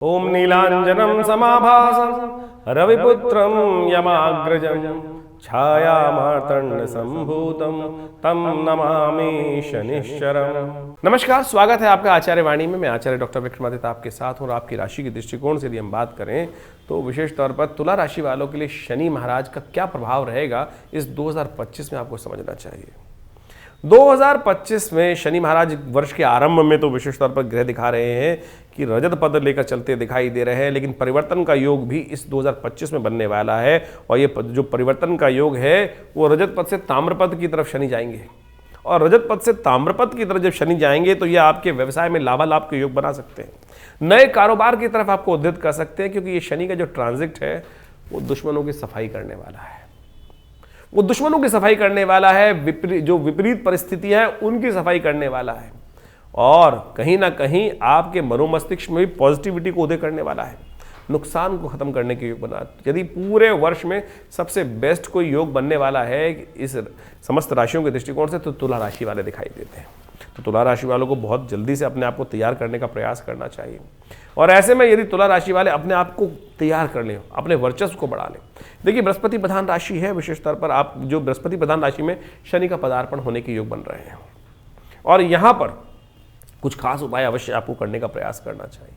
ओम नीलांजनं समाभासं रविपुत्रं यमाग्रजं छायामार्तंड संभूतं तम नमामि शनिश्चरम्। नमस्कार, स्वागत है आपका आचार्य वाणी में। मैं आचार्य डॉक्टर विक्रमादित्य आपके साथ हूँ और आपकी राशि के दृष्टिकोण से यदि हम बात करें तो विशेष तौर पर तुला राशि वालों के लिए शनि महाराज का क्या प्रभाव रहेगा इस 2025 में आपको समझना चाहिए। 2025 में शनि महाराज वर्ष के आरंभ में तो विशेष तौर पर ग्रह दिखा रहे हैं कि रजत पद लेकर चलते दिखाई दे रहे हैं, लेकिन परिवर्तन का योग भी इस 2025 में बनने वाला है। और ये जो परिवर्तन का योग है वो रजत पद से ताम्र पद की तरफ शनि जाएंगे, और रजत पद से ताम्र पद की तरफ जब शनि जाएंगे तो ये आपके व्यवसाय में लाभालाभ के योग बना सकते हैं, नए कारोबार की तरफ आपको उद्यत कर सकते हैं, क्योंकि ये शनि का जो ट्रांजिट है वो दुश्मनों की सफाई करने वाला है। वो दुश्मनों की सफाई करने वाला है, जो विपरीत परिस्थितियां हैं उनकी सफाई करने वाला है, और कहीं ना कहीं आपके मनोमस्तिष्क में भी पॉजिटिविटी को उदय करने वाला है, नुकसान को खत्म करने के योग बना। यदि पूरे वर्ष में सबसे बेस्ट कोई योग बनने वाला है इस समस्त राशियों के दृष्टिकोण से तो तुला राशि वाले दिखाई देते हैं। तो तुला राशि वालों को बहुत जल्दी से अपने आप को तैयार करने का प्रयास करना चाहिए, और ऐसे में यदि तुला राशि वाले अपने आप को तैयार कर लें, अपने वर्चस्व को बढ़ा लें। देखिए, बृहस्पति प्रधान राशि है, विशेष तौर पर आप जो बृहस्पति प्रधान राशि में शनि का पदार्पण होने के योग बन रहे हैं, और यहाँ पर कुछ खास उपाय अवश्य आपको करने का प्रयास करना चाहिए।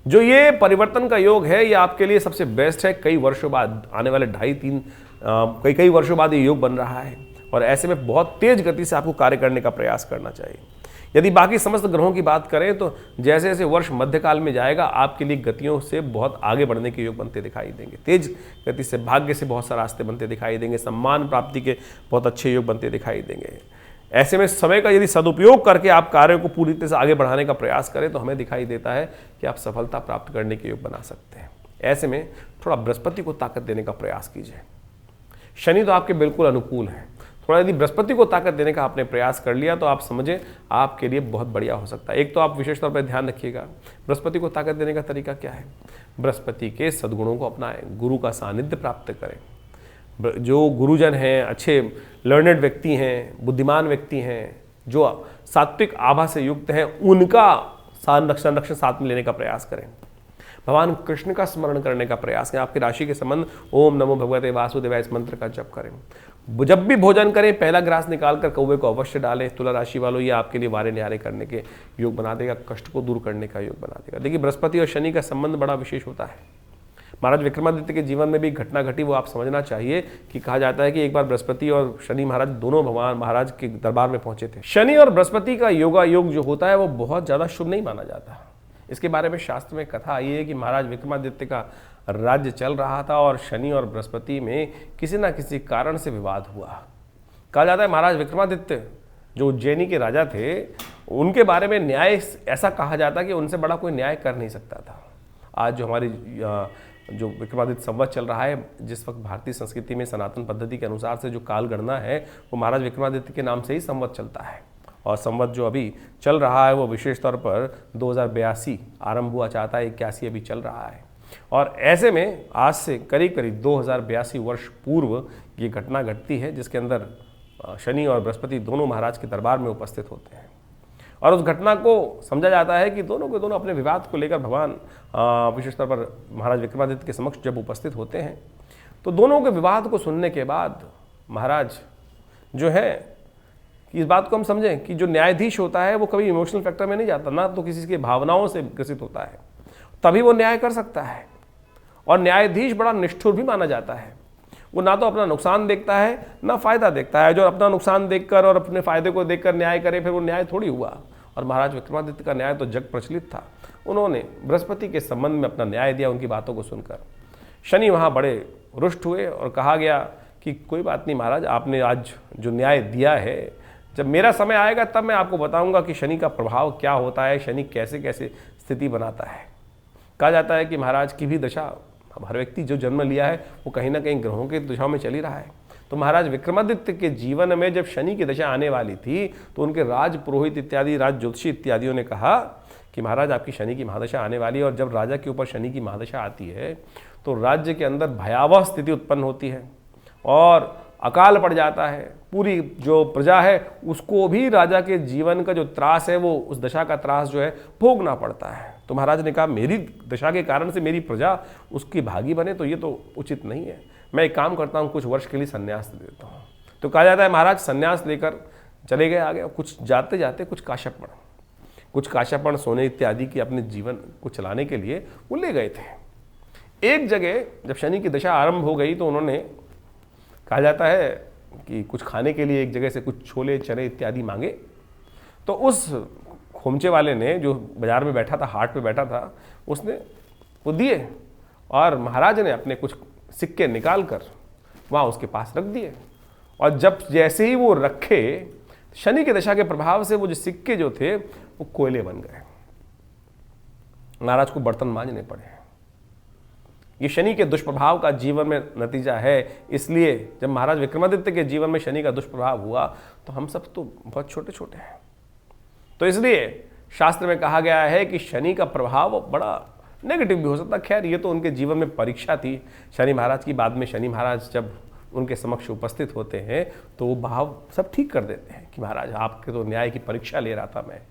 जो ये परिवर्तन का योग है ये आपके लिए सबसे बेस्ट है। कई वर्षों बाद, आने वाले कई वर्षों बाद ये योग बन रहा है, और ऐसे में बहुत तेज गति से आपको कार्य करने का प्रयास करना चाहिए। यदि बाकी समस्त ग्रहों की बात करें तो जैसे जैसे वर्ष मध्यकाल में जाएगा आपके लिए गतियों से बहुत आगे बढ़ने के योग बनते दिखाई देंगे। तेज गति से, भाग्य से बहुत सारे रास्ते बनते दिखाई देंगे, सम्मान प्राप्ति के बहुत अच्छे योग बनते दिखाई देंगे। ऐसे में समय का यदि सदुपयोग करके आप कार्यों को पूरी तरह से आगे बढ़ाने का प्रयास करें तो हमें दिखाई देता है कि आप सफलता प्राप्त करने के योग बना सकते हैं। ऐसे में थोड़ा बृहस्पति को ताकत देने का प्रयास कीजिए। शनि तो आपके बिल्कुल अनुकूल है, थोड़ा यदि बृहस्पति को ताकत देने का आपने प्रयास कर लिया तो आप समझें आपके लिए बहुत बढ़िया हो सकता है। एक तो आप विशेष तौर पर ध्यान रखिएगा, बृहस्पति को ताकत देने का तरीका क्या है। बृहस्पति के सद्गुणों को अपनाएं, गुरु का सानिध्य प्राप्त करें। जो गुरुजन हैं, अच्छे लर्नेड व्यक्ति हैं, बुद्धिमान व्यक्ति हैं, जो सात्विक आभा से युक्त हैं, उनका संरक्षण साथ में लेने का प्रयास करें। भगवान कृष्ण का स्मरण करने का प्रयास करें। आपकी राशि के संबंध ओम नमो भगवते वासुदेवाय इस मंत्र का जप करें। जब भी भोजन करें पहला ग्रास निकालकर कौवे को अवश्य डालें। तुला राशि वालों, ये आपके लिए वारे न्यारे करने के योग बना देगा, कष्ट को दूर करने का योग बना देगा। देखिए, बृहस्पति और शनि का संबंध बड़ा विशेष होता है। महाराज विक्रमादित्य के जीवन में भी घटना घटी, वो आप समझना चाहिए कि कहा जाता है कि एक बार बृहस्पति और शनि महाराज दोनों भगवान महाराज के दरबार में पहुंचे थे। शनि और बृहस्पति का योग जो होता है वो बहुत ज़्यादा शुभ नहीं माना जाता। इसके बारे में शास्त्र में कथा आई है कि महाराज विक्रमादित्य का राज्य चल रहा था और शनि और बृहस्पति में किसी न किसी कारण से विवाद हुआ। कहा जाता है महाराज विक्रमादित्य जो उज्जैनी के राजा थे, उनके बारे में न्याय ऐसा कहा जाता कि उनसे बड़ा कोई न्याय कर नहीं सकता था। आज जो हमारी जो विक्रमादित्य संवत चल रहा है, जिस वक्त भारतीय संस्कृति में सनातन पद्धति के अनुसार से जो काल गणना है वो महाराज विक्रमादित्य के नाम से ही संवत चलता है, और संवत जो अभी चल रहा है वो विशेष तौर पर 2082 आरंभ हुआ, चाहता है 81 अभी चल रहा है। और ऐसे में आज से करीब 2082 वर्ष पूर्व ये घटना घटती है, जिसके अंदर शनि और बृहस्पति दोनों महाराज के दरबार में उपस्थित होते हैं, और उस घटना को समझा जाता है कि दोनों के दोनों अपने विवाद को लेकर भगवान विशेष तौर पर महाराज विक्रमादित्य के समक्ष जब उपस्थित होते हैं तो दोनों के विवाद को सुनने के बाद महाराज जो है, इस बात को हम समझें कि जो न्यायाधीश होता है वो कभी इमोशनल फैक्टर में नहीं जाता, ना तो किसी की भावनाओं से ग्रसित होता है, तभी वो न्याय कर सकता है। और न्यायाधीश बड़ा निष्ठुर भी माना जाता है, वो ना तो अपना नुकसान देखता है ना फायदा देखता है। जो अपना नुकसान देखकर और अपने फायदे को देखकर न्याय करे फिर वो न्याय थोड़ी हुआ। और महाराज विक्रमादित्य का न्याय तो जग प्रचलित था। उन्होंने बृहस्पति के संबंध में अपना न्याय दिया। उनकी बातों को सुनकर शनि वहाँ बड़े रुष्ट हुए और कहा गया कि कोई बात नहीं महाराज, आपने आज जो न्याय दिया है, जब मेरा समय आएगा तब मैं आपको बताऊंगा कि शनि का प्रभाव क्या होता है, शनि कैसे कैसे स्थिति बनाता है। कहा जाता है कि महाराज की भी दशा, हर व्यक्ति जो जन्म लिया है वो कहीं ना कहीं ग्रहों के दिशा में चली रहा है। तो महाराज विक्रमादित्य के जीवन में जब शनि की दशा आने वाली थी तो उनके राज पुरोहित इत्यादि, राज ज्योतिषी इत्यादियों ने कहा कि महाराज आपकी शनि की महादशा आने वाली है, और जब राजा के ऊपर शनि की महादशा आती है तो राज्य के अंदर भयावह स्थिति उत्पन्न होती है और अकाल पड़ जाता है। पूरी जो प्रजा है उसको भी राजा के जीवन का जो त्रास है वो उस दशा का त्रास जो है भोगना पड़ता है। तो महाराज ने कहा मेरी दशा के कारण से मेरी प्रजा उसकी भागी बने तो ये तो उचित नहीं है, मैं एक काम करता हूँ, कुछ वर्ष के लिए संन्यास दे देता हूँ। तो कहा जाता है महाराज संन्यास लेकर चले गए आगे। कुछ जाते जाते कुछ काशापण सोने इत्यादि की अपने जीवन को चलाने के लिए वो ले गए थे। एक जगह जब शनि की दशा आरंभ हो गई तो उन्होंने, कहा जाता है कि कुछ खाने के लिए एक जगह से कुछ छोले चने इत्यादि मांगे। तो उस खोमचे वाले ने, जो बाजार में बैठा था, हाट पे बैठा था, उसने वो दिए और महाराज ने अपने कुछ सिक्के निकाल कर वहाँ उसके पास रख दिए। और जब जैसे ही वो रखे, शनि की दशा के प्रभाव से वो जो सिक्के जो थे वो कोयले बन गए, महाराज को बर्तन मांजने पड़े। ये शनि के दुष्प्रभाव का जीवन में नतीजा है। इसलिए जब महाराज विक्रमादित्य के जीवन में शनि का दुष्प्रभाव हुआ तो हम सब तो बहुत छोटे छोटे हैं। तो इसलिए शास्त्र में कहा गया है कि शनि का प्रभाव बड़ा नेगेटिव भी हो सकता है। खैर ये तो उनके जीवन में परीक्षा थी शनि महाराज की। बाद में शनि महाराज जब उनके समक्ष उपस्थित होते हैं तो वो भाव सब ठीक कर देते हैं कि महाराज आपके तो न्याय की परीक्षा ले रहा था मैं,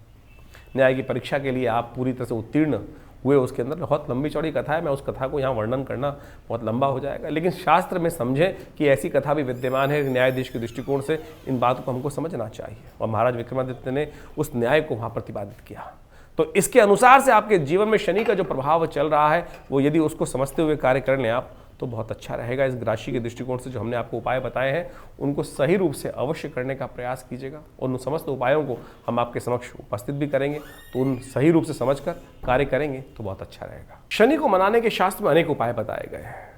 न्याय की परीक्षा के लिए आप पूरी तरह से उत्तीर्ण हुए। उसके अंदर बहुत लंबी चौड़ी कथा है, मैं उस कथा को यहाँ वर्णन करना बहुत लंबा हो जाएगा। लेकिन शास्त्र में समझें कि ऐसी कथा भी विद्यमान है। न्यायाधीश के दृष्टिकोण से इन बातों को हमको समझना चाहिए और महाराज विक्रमादित्य ने उस न्याय को वहाँ प्रतिपादित किया। तो इसके अनुसार से आपके जीवन में शनि का जो प्रभाव चल रहा है वो यदि उसको समझते हुए कार्य कर लें आप तो बहुत अच्छा रहेगा। इस राशि के दृष्टिकोण से जो हमने आपको उपाय बताए हैं उनको सही रूप से अवश्य करने का प्रयास कीजिएगा और उन समस्त उपायों को हम आपके समक्ष उपस्थित भी करेंगे। तो उन सही रूप से समझकर कार्य करेंगे तो बहुत अच्छा रहेगा। शनि को मनाने के शास्त्र में अनेक उपाय बताए गए हैं।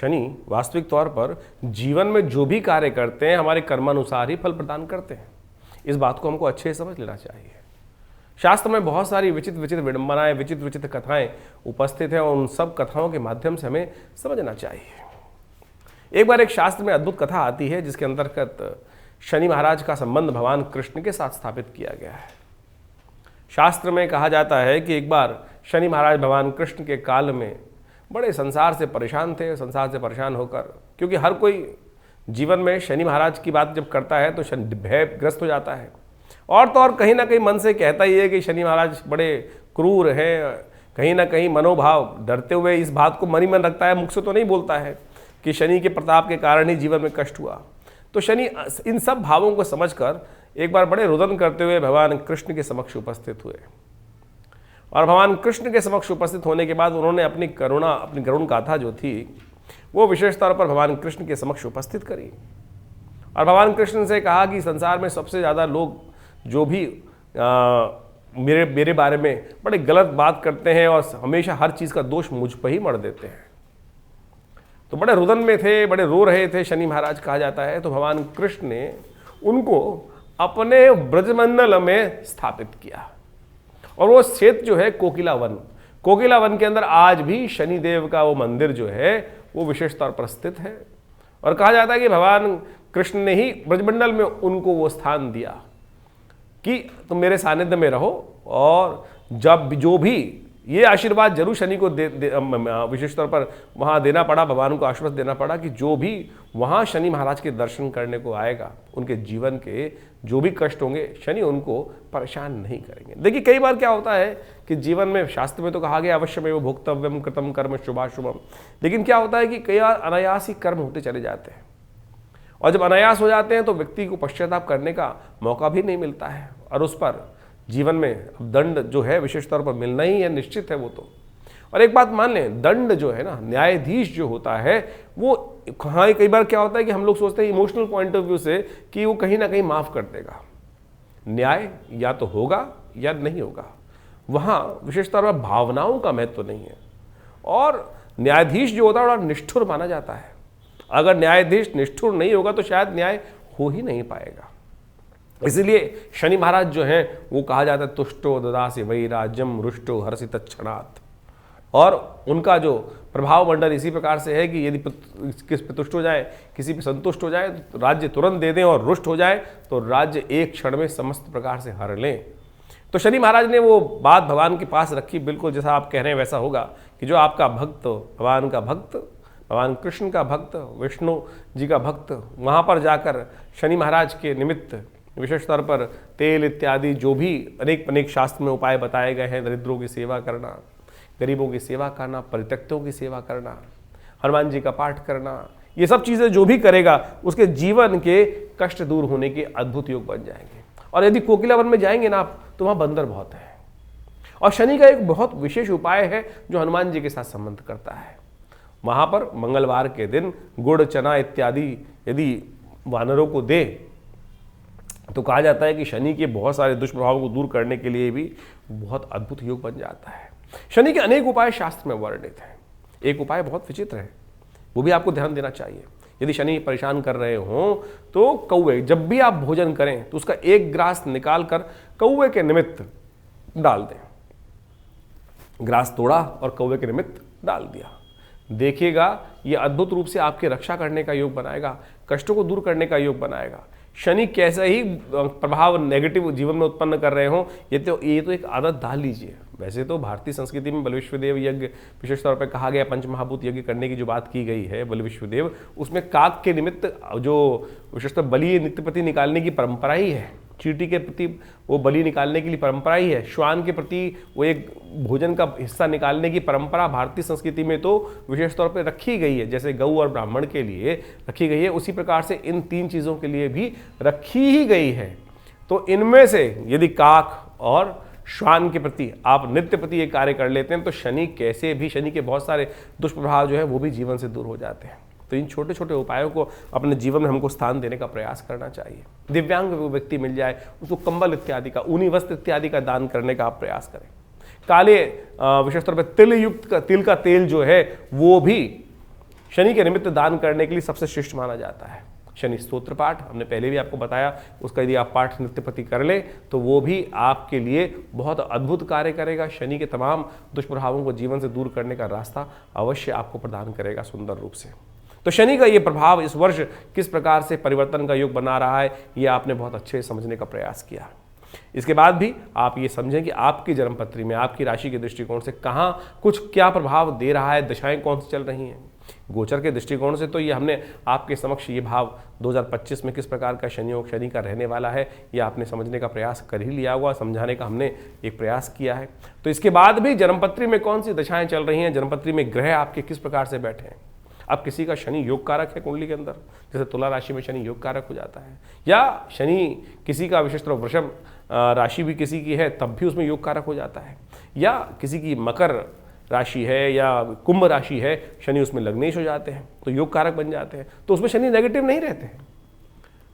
शनि वास्तविक तौर पर जीवन में जो भी कार्य करते हैं हमारे कर्मानुसार ही फल प्रदान करते हैं। इस बात को हमको अच्छे से समझ लेना चाहिए। शास्त्र में बहुत सारी विचित्र विचित्र विडंबनाएं, विचित्र विचित्र कथाएं उपस्थित हैं और उन सब कथाओं के माध्यम से हमें समझना चाहिए। एक बार एक शास्त्र में अद्भुत कथा आती है जिसके अंतर्गत शनि महाराज का संबंध भगवान कृष्ण के साथ स्थापित किया गया है। शास्त्र में कहा जाता है कि एक बार शनि महाराज भगवान कृष्ण के काल में बड़े संसार से परेशान थे। संसार से परेशान होकर, क्योंकि हर कोई जीवन में शनि महाराज की बात जब करता है तो शनि भयग्रस्त हो जाता है और तो और कहीं ना कहीं मन से कहता ही है कि शनि महाराज बड़े क्रूर हैं। कहीं ना कहीं मनोभाव डरते हुए इस बात को मन ही मन रखता है, मुख से तो नहीं बोलता है कि शनि के प्रताप के कारण ही जीवन में कष्ट हुआ। तो शनि इन सब भावों को समझकर एक बार बड़े रुदन करते हुए भगवान कृष्ण के समक्ष उपस्थित हुए और भगवान कृष्ण के समक्ष उपस्थित होने के बाद उन्होंने अपनी गरुण गाथा जो थी वो विशेष तौर पर भगवान कृष्ण के समक्ष उपस्थित करी और भगवान कृष्ण से कहा कि संसार में सबसे ज़्यादा लोग जो भी मेरे बारे में बड़े गलत बात करते हैं और हमेशा हर चीज़ का दोष मुझ पर ही मढ़ देते हैं। तो बड़े रुदन में थे, बड़े रो रहे थे शनि महाराज कहा जाता है। तो भगवान कृष्ण ने उनको अपने ब्रजमंडल में स्थापित किया और वो क्षेत्र जो है कोकिला वन के अंदर आज भी शनिदेव का वो मंदिर जो है वो विशेष तौर पर स्थित है और कहा जाता है कि भगवान कृष्ण ने ही ब्रजमंडल में उनको वो स्थान दिया कि तुम मेरे सानिध्य में रहो और जब जो भी ये आशीर्वाद जरूर शनि को विशेष तौर पर वहाँ देना पड़ा, भगवान को आश्वासन देना पड़ा कि जो भी वहाँ शनि महाराज के दर्शन करने को आएगा उनके जीवन के जो भी कष्ट होंगे शनि उनको परेशान नहीं करेंगे। देखिए कई बार क्या होता है कि जीवन में शास्त्र में तो कहा गया अवश्य में वो भोक्तव्यम कृतम कर्म शुभाशुभम, लेकिन क्या होता है कि कई बार अनायास ही कर्म होते चले जाते हैं और जब अनायास हो जाते हैं तो व्यक्ति को पश्चाताप करने का मौका भी नहीं मिलता है और उस पर जीवन में अब दंड जो है विशेष तौर पर मिलना ही है, निश्चित है वो तो। और एक बात मान लें, दंड जो है ना, न्यायाधीश जो होता है वो हाँ कई बार क्या होता है कि हम लोग सोचते हैं इमोशनल पॉइंट ऑफ व्यू से कि वो कहीं ना कहीं माफ़ कर देगा। न्याय या तो होगा या नहीं होगा, वहाँ विशेष तौर पर भावनाओं का महत्व नहीं है और न्यायाधीश जो होता है बड़ा निष्ठुर माना जाता है। अगर न्यायाधीश निष्ठुर नहीं होगा तो शायद न्याय हो ही नहीं पाएगा। इसीलिए शनि महाराज जो हैं वो कहा जाता है तुष्टो ददासी वही राज्यम रुष्टो हर्षित क्षणात्, और उनका जो प्रभाव मंडल इसी प्रकार से है कि यदि किस पे तुष्ट हो जाए, किसी पे संतुष्ट हो जाए तो राज्य तुरंत दे दें और रुष्ट हो जाए तो राज्य एक क्षण में समस्त प्रकार से हर लें। तो शनि महाराज ने वो बात भगवान के पास रखी, बिल्कुल जैसा आप कह रहे हैं वैसा होगा कि जो आपका भक्त, भगवान का भक्त, भगवान कृष्ण का भक्त, विष्णु जी का भक्त, वहाँ पर जाकर शनि महाराज के निमित्त विशेष तौर पर तेल इत्यादि जो भी अनेक अनेक शास्त्र में उपाय बताए गए हैं, दरिद्रों की सेवा करना, गरीबों की सेवा करना, परित्यक्तों की सेवा करना, हनुमान जी का पाठ करना, ये सब चीज़ें जो भी करेगा उसके जीवन के कष्ट दूर होने के अद्भुत योग बन जाएंगे। और यदि कोकिला वन में जाएंगे ना आप, तो वहाँ बंदर बहुत है। और शनि का एक बहुत विशेष उपाय है जो हनुमान जी के साथ संबंध करता है। वहाँ पर मंगलवार के दिन गुड़, चना इत्यादि यदि वानरों को दे तो कहा जाता है कि शनि के बहुत सारे दुष्प्रभावों को दूर करने के लिए भी बहुत अद्भुत योग बन जाता है। शनि के अनेक उपाय शास्त्र में वर्णित हैं। एक उपाय बहुत विचित्र है, वो भी आपको ध्यान देना चाहिए। यदि शनि परेशान कर रहे हों तो कौवे, जब भी आप भोजन करें तो उसका एक ग्रास निकाल कर कौवे के निमित्त डाल दें। ग्रास तोड़ा और कौवे के निमित्त डाल दिया, देखिएगा ये अद्भुत रूप से आपकी रक्षा करने का योग बनाएगा, कष्टों को दूर करने का योग बनाएगा। शनि कैसे ही प्रभाव नेगेटिव जीवन में उत्पन्न कर रहे हो, ये तो एक आदत डाल लीजिए। वैसे तो भारतीय संस्कृति में बल विश्वदेव यज्ञ विशेष तौर पर कहा गया, पंचमहाभूत यज्ञ करने की जो बात की गई है बल विश्वदेव, उसमें काक के निमित्त जो विशेषतः बलि नित्यपति निकालने की परंपरा ही है। चींटी के प्रति वो बलि निकालने के लिए परंपरा ही है। श्वान के प्रति वो एक भोजन का हिस्सा निकालने की परंपरा भारतीय संस्कृति में तो विशेष तौर पर रखी गई है। जैसे गऊ और ब्राह्मण के लिए रखी गई है, उसी प्रकार से इन तीन चीज़ों के लिए भी रखी ही गई है। तो इनमें से यदि काक और श्वान के प्रति आप नित्य प्रति ये कार्य कर लेते हैं तो शनि कैसे भी, शनि के बहुत सारे दुष्प्रभाव जो है वो भी जीवन से दूर हो जाते हैं। तो इन छोटे छोटे उपायों को अपने जीवन में हमको स्थान देने का प्रयास करना चाहिए। दिव्यांग व्यक्ति मिल जाए, उसको कंबल इत्यादि का, ऊनी वस्त्र इत्यादि का दान करने का आप प्रयास करें। काले विशेष तौर पर तिल युक्त तिल का तेल जो है वो भी शनि के निमित्त दान करने के लिए सबसे श्रेष्ठ माना जाता है। शनि स्तोत्र पाठ हमने पहले भी आपको बताया, उसका यदि आप पाठ नित्य प्रति कर ले तो वो भी आपके लिए बहुत अद्भुत कार्य करेगा। शनि के तमाम दुष्प्रभावों को जीवन से दूर करने का रास्ता अवश्य आपको प्रदान करेगा सुंदर रूप से। तो शनि का ये प्रभाव इस वर्ष किस प्रकार से परिवर्तन का योग बना रहा है, ये आपने बहुत अच्छे से समझने का प्रयास किया। इसके बाद भी आप ये समझें कि आपकी जन्मपत्री में आपकी राशि के दृष्टिकोण से कहाँ कुछ क्या प्रभाव दे रहा है, दशाएं कौन सी चल रही हैं। गोचर के दृष्टिकोण से तो ये हमने आपके समक्ष ये भाव 2025 में किस प्रकार का शनि योग शनि का रहने वाला है ये आपने समझने का प्रयास कर ही लिया होगा, समझाने का हमने एक प्रयास किया है। तो इसके बाद भी जन्मपत्री में कौन सी दशाएं चल रही हैं, जन्मपत्री में ग्रह आपके किस प्रकार से बैठे हैं। अब किसी का शनि योग कारक है कुंडली के अंदर, जैसे तुला राशि में शनि योग कारक हो जाता है, या शनि किसी का विशेषतः वृषभ राशि भी किसी की है तब भी उसमें योग कारक हो जाता है, या किसी की मकर राशि है या कुंभ राशि है, शनि उसमें लग्नेश हो जाते हैं तो योग कारक बन जाते हैं, तो उसमें शनि नेगेटिव नहीं रहते हैं।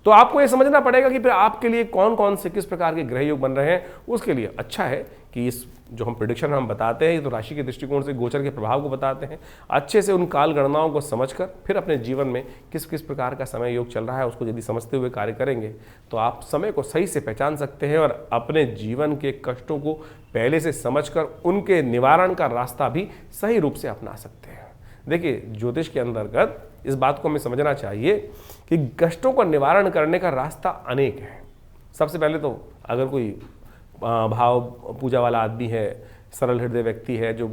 तो आपको ये समझना पड़ेगा कि फिर आपके लिए कौन कौन से किस प्रकार के ग्रह योग बन रहे हैं। उसके लिए अच्छा है कि इस जो हम प्रेडिक्शन हम बताते हैं तो राशि के दृष्टिकोण से गोचर के प्रभाव को बताते हैं, अच्छे से उन काल गणनाओं को समझकर फिर अपने जीवन में किस किस प्रकार का समय योग चल रहा है उसको यदि समझते हुए कार्य करेंगे तो आप समय को सही से पहचान सकते हैं और अपने जीवन के कष्टों को पहले से समझकर उनके निवारण का रास्ता भी सही रूप से अपना सकते हैं। देखिए, ज्योतिष के अंतर्गत इस बात को हमें समझना चाहिए कि कष्टों का निवारण करने का रास्ता अनेक है। सबसे पहले तो अगर कोई भाव पूजा वाला आदमी है, सरल हृदय व्यक्ति है जो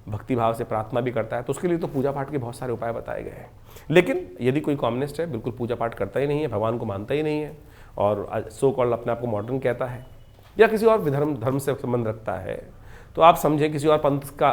भक्ति भाव से प्रार्थना भी करता है तो उसके लिए तो पूजा पाठ के बहुत सारे उपाय बताए गए हैं। लेकिन यदि कोई कम्युनिस्ट है, बिल्कुल पूजा पाठ करता ही नहीं है, भगवान को मानता ही नहीं है और सो कॉल्ड अपने आप को मॉडर्न कहता है, या किसी और धर्म से संबंध रखता है, तो आप समझें किसी और पंथ का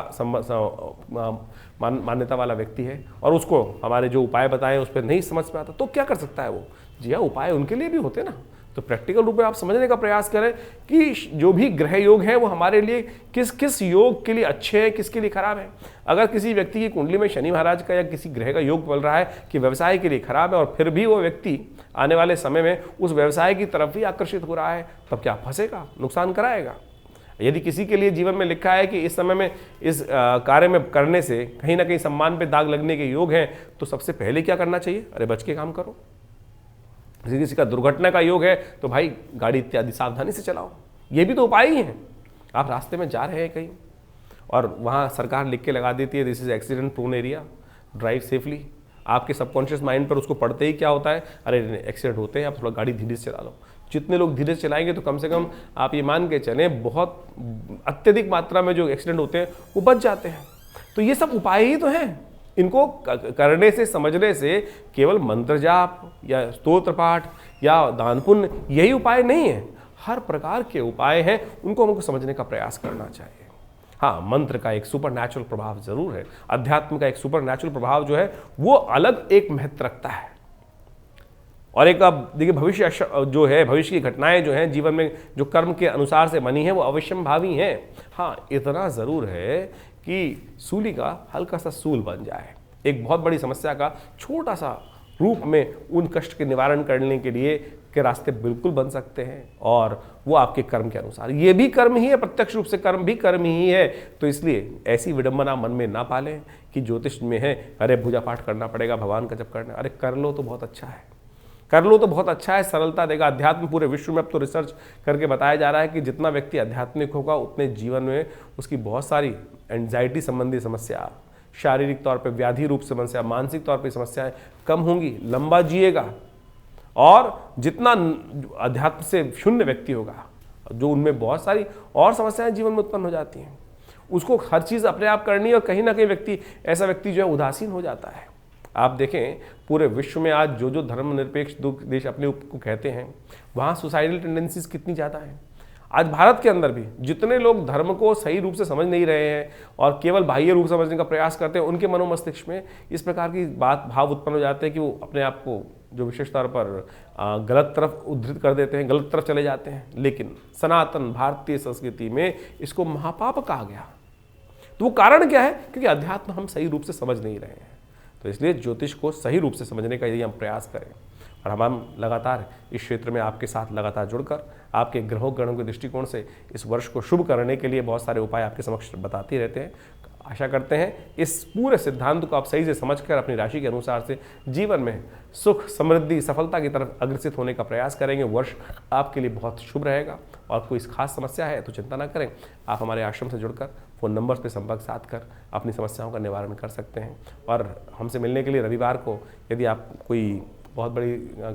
मान्यता वाला व्यक्ति है और उसको हमारे जो उपाय बताए उस पर नहीं समझ में आता तो क्या कर सकता है वो। जी हाँ, उपाय उनके लिए भी होते हैं ना। तो प्रैक्टिकल रूप में आप समझने का प्रयास करें कि जो भी ग्रह योग हैं वो हमारे लिए किस किस योग के लिए अच्छे हैं, किसके लिए खराब है। अगर किसी व्यक्ति की कुंडली में शनि महाराज का या किसी ग्रह का योग बोल रहा है कि व्यवसाय के लिए खराब है और फिर भी वो व्यक्ति आने वाले समय में उस व्यवसाय की तरफ ही आकर्षित हो रहा है, तब क्या फंसेगा, नुकसान कराएगा। यदि किसी के लिए जीवन में लिखा है कि इस समय में इस कार्य में करने से कहीं ना कहीं सम्मान पे दाग लगने के योग हैं, तो सबसे पहले क्या करना चाहिए, अरे बच के काम करो। किसी का दुर्घटना का योग है तो भाई गाड़ी इत्यादि सावधानी से चलाओ, ये भी तो उपाय ही हैं। आप रास्ते में जा रहे हैं कहीं और वहाँ सरकार लिख के लगा देती है this is accident prone area, drive safely. आपके सबकॉन्शियस माइंड पर उसको पढ़ते ही क्या होता है, अरे एक्सीडेंट होते हैं, आप थोड़ा गाड़ी धीरे से चला लो। जितने लोग धीरे से चलाएंगे तो कम से कम आप ये मान के चलें बहुत अत्यधिक मात्रा में जो एक्सीडेंट होते हैं वो बच जाते हैं। तो ये सब उपाय ही तो हैं। इनको करने से, समझने से केवल मंत्र जाप या स्तोत्र पाठ या दान पुण्य यही उपाय नहीं है, हर प्रकार के उपाय हैं, उनको हमको समझने का प्रयास करना चाहिए। हाँ, मंत्र का एक सुपर नेचुरल प्रभाव जरूर है, अध्यात्म का एक सुपर नेचुरल प्रभाव जो है वो अलग एक महत्व रखता है। और एक अब देखिए, भविष्य जो है, भविष्य की घटनाएं जो हैं जीवन में जो कर्म के अनुसार से बनी है वो अवश्यंभावी हैं। हाँ, इतना ज़रूर है कि सूली का हल्का सा सूल बन जाए, एक बहुत बड़ी समस्या का छोटा सा रूप में उन कष्ट के निवारण करने के लिए के रास्ते बिल्कुल बन सकते हैं, और वो आपके कर्म के अनुसार, ये भी कर्म ही है, प्रत्यक्ष रूप से कर्म भी कर्म ही है। तो इसलिए ऐसी विडंबना मन में ना पालें कि ज्योतिष में है अरे पूजा पाठ करना पड़ेगा, भगवान का जप करना, अरे कर लो तो बहुत अच्छा है, कर लो तो बहुत अच्छा है, सरलता देगा। अध्यात्म पूरे विश्व में अब तो रिसर्च करके बताया जा रहा है कि जितना व्यक्ति आध्यात्मिक होगा उतने जीवन में उसकी बहुत सारी एंजाइटी संबंधी समस्या, शारीरिक तौर पे व्याधि रूप समस्या, मानसिक तौर पे समस्याएं कम होंगी, लंबा जिएगा। और जितना अध्यात्म से शून्य व्यक्ति होगा, जो उनमें बहुत सारी और समस्याएं जीवन में उत्पन्न हो जाती हैं, उसको हर चीज़ अपने आप करनी है, और कहीं ना कहीं ऐसा व्यक्ति जो है उदासीन हो जाता है। आप देखें पूरे विश्व में आज जो धर्मनिरपेक्ष देश अपने को कहते हैं, वहाँ सुसाइडल टेंडेंसीज कितनी ज़्यादा हैं। आज भारत के अंदर भी जितने लोग धर्म को सही रूप से समझ नहीं रहे हैं और केवल बाह्य रूप समझने का प्रयास करते हैं, उनके मनोमस्तिष्क में इस प्रकार की भाव उत्पन्न हो जाते हैं कि वो अपने आप को जो विशेष तौर पर गलत तरफ उद्धृत कर देते हैं, गलत तरफ चले जाते हैं। लेकिन सनातन भारतीय संस्कृति में इसको महापाप कहा गया। तो वो कारण क्या है? क्योंकि अध्यात्म हम सही रूप से समझ नहीं रहे हैं। तो इसलिए ज्योतिष को सही रूप से समझने का यदि हम प्रयास करें, और हम लगातार इस क्षेत्र में आपके साथ लगातार जुड़कर आपके ग्रहों गणों के दृष्टिकोण से इस वर्ष को शुभ करने के लिए बहुत सारे उपाय आपके समक्ष बताते रहते हैं। आशा करते हैं इस पूरे सिद्धांत को आप सही से समझकर अपनी राशि के अनुसार से जीवन में सुख, समृद्धि, सफलता की तरफ अग्रसित होने का प्रयास करेंगे। वर्ष आपके लिए बहुत शुभ रहेगा। और कोई खास समस्या है तो चिंता ना करें, आप हमारे आश्रम से जुड़कर फ़ोन नंबर्स पर संपर्क साध कर अपनी समस्याओं का निवारण कर सकते हैं। और हमसे मिलने के लिए रविवार को यदि आप कोई बहुत बड़ी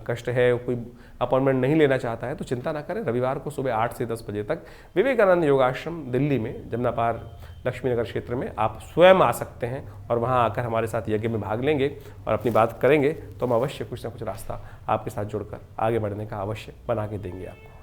कष्ट है, कोई अपॉइंटमेंट नहीं लेना चाहता है तो चिंता ना करें, रविवार को सुबह 8 से 10 बजे तक विवेकानंद योगाश्रम दिल्ली में जमुना पार लक्ष्मी नगर क्षेत्र में आप स्वयं आ सकते हैं और वहां आकर हमारे साथ यज्ञ में भाग लेंगे और अपनी बात करेंगे तो हम अवश्य कुछ ना कुछ रास्ता आपके साथ जुड़कर आगे बढ़ने का अवश्य बना के देंगे आपको।